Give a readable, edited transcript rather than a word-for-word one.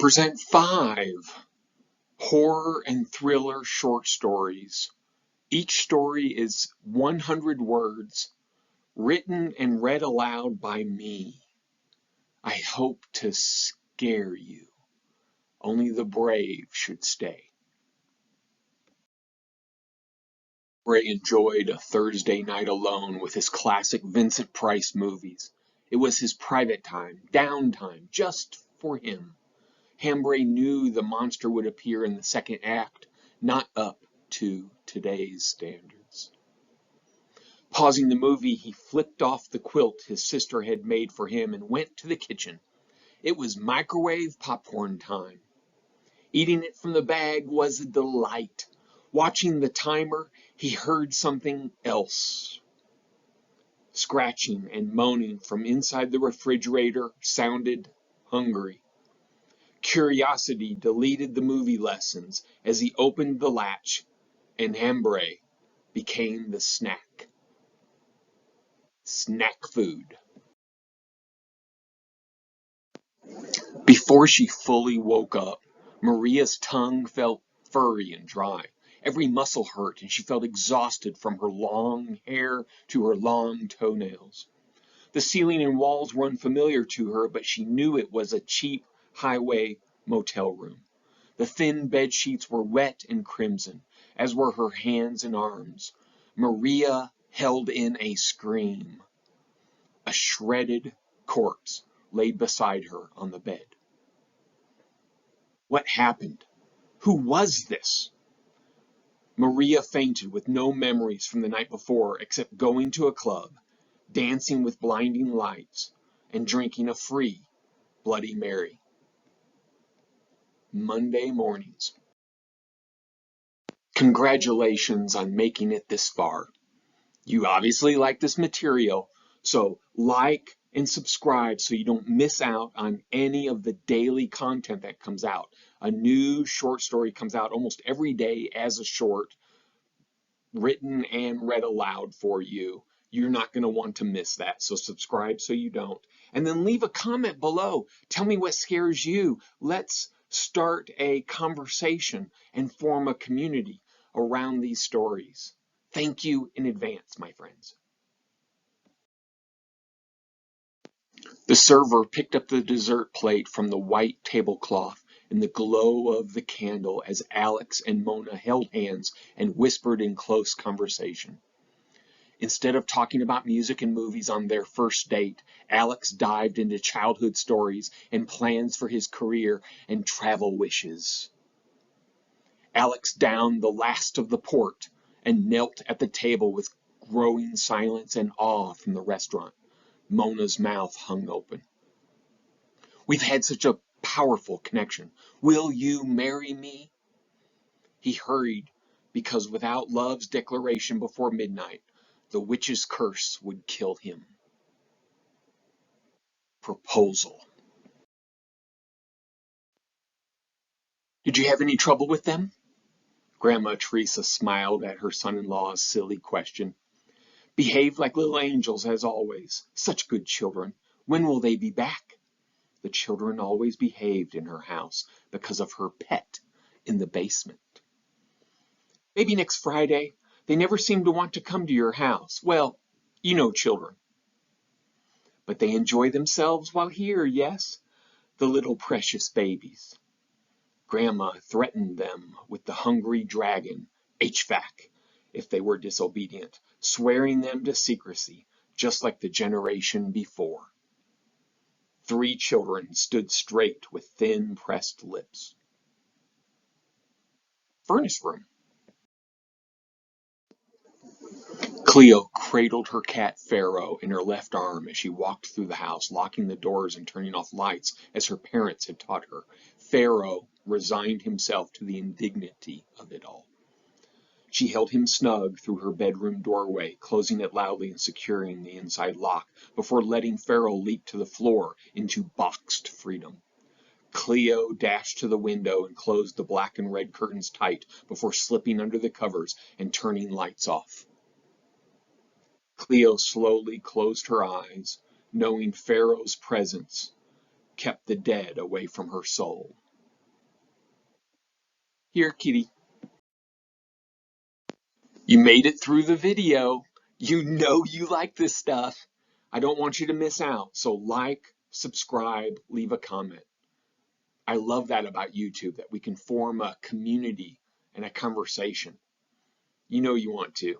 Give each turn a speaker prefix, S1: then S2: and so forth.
S1: present 5 horror and thriller short stories. Each story is 100 words, written and read aloud by me. I hope to scare you. Only the brave should stay. Ray enjoyed a Thursday night alone with his classic Vincent Price movies. It was his private time, downtime, just for him. Hambray knew the monster would appear in the second act, not up to today's standards. Pausing the movie, he flipped off the quilt his sister had made for him and went to the kitchen. It was microwave popcorn time. Eating it from the bag was a delight. Watching the timer, he heard something else. Scratching and moaning from inside the refrigerator sounded hungry. Curiosity deleted the movie lessons as he opened the latch, and Hambray became the snack. Snack food. Before she fully woke up, Maria's tongue felt furry and dry. Every muscle hurt, and she felt exhausted from her long hair to her long toenails. The ceiling and walls were unfamiliar to her, but she knew it was a cheap highway motel room. The thin bed sheets were wet and crimson, as were her hands and arms. Maria held in a scream. A shredded corpse lay beside her on the bed. What happened? Who was this? Maria fainted with no memories from the night before except going to a club, dancing with blinding lights, and drinking a free Bloody Mary. Monday mornings. Congratulations on making it this far. You obviously like this material, so like and subscribe so you don't miss out on any of the daily content that comes out. A new short story comes out almost every day as a short, written and read aloud for you. You're not going to want to miss that, so subscribe so you don't. And then leave a comment below. Tell me what scares you. Let's start a conversation and form a community around these stories. Thank you in advance, my friends. The server picked up the dessert plate from the white tablecloth in the glow of the candle as Alex and Mona held hands and whispered in close conversation. Instead of talking about music and movies on their first date, Alex dived into childhood stories and plans for his career and travel wishes. Alex downed the last of the port and knelt at the table with growing silence and awe from the restaurant. Mona's mouth hung open. We've had such a powerful connection. Will you marry me? He hurried because without love's declaration before midnight, the witch's curse would kill him. Proposal. Did you have any trouble with them? Grandma Teresa smiled at her son-in-law's silly question. Behaved like little angels as always. Such good children. When will they be back? The children always behaved in her house because of her pet in the basement. Maybe next Friday. They never seem to want to come to your house. Well, you know children. But they enjoy themselves while here, yes? The little precious babies. Grandma threatened them with the hungry dragon, HVAC, if they were disobedient, swearing them to secrecy, just like the generation before. 3 children stood straight with thin, pressed lips. Furnace room. Cleo cradled her cat Pharaoh in her left arm as she walked through the house, locking the doors and turning off lights as her parents had taught her. Pharaoh resigned himself to the indignity of it all. She held him snug through her bedroom doorway, closing it loudly and securing the inside lock before letting Pharaoh leap to the floor into boxed freedom. Cleo dashed to the window and closed the black and red curtains tight before slipping under the covers and turning lights off. Cleo slowly closed her eyes, knowing Pharaoh's presence kept the dead away from her soul. Here, kitty. You made it through the video. You know you like this stuff. I don't want you to miss out. So like, subscribe, leave a comment. I love that about YouTube, that we can form a community and a conversation. You know you want to.